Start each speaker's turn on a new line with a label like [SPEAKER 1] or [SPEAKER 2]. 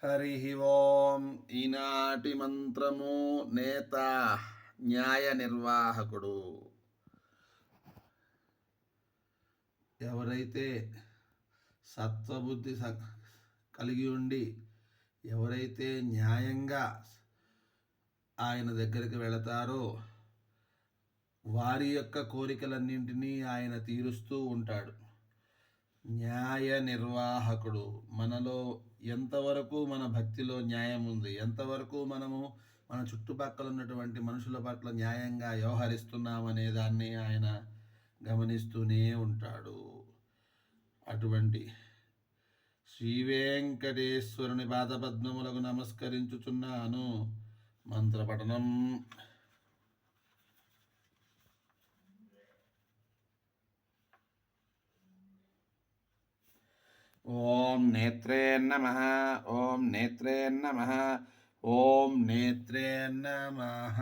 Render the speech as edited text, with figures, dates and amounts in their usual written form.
[SPEAKER 1] హరి ఓం. ఈనాటి మంత్రము నేత, న్యాయ నిర్వాహకుడు. ఎవరైతే సత్వబుద్ధి కలిగి ఉండి ఎవరైతే న్యాయంగా ఆయన దగ్గరికి వెళతారో వారి యొక్క కోరికలన్నింటినీ ఆయన తీరుస్తూ ఉంటాడు. న్యాయ నిర్వాహకుడు. మనలో ఎంతవరకు మన భక్తిలో న్యాయం ఉంది, ఎంతవరకు మనము మన చుట్టుపక్కల ఉన్నటువంటి మనుషుల పట్ల న్యాయంగా వ్యవహరిస్తున్నామనే దాన్ని ఆయన గమనిస్తూనే ఉంటాడు. అటువంటి శ్రీ వెంకటేశ్వరుని పాదపద్మములకు నమస్కరించుచున్నాను. మంత్రపఠనం. ఓం నేత్రే నమః. ఓం నేత్రే నమః. ఓం నేత్రే నమః.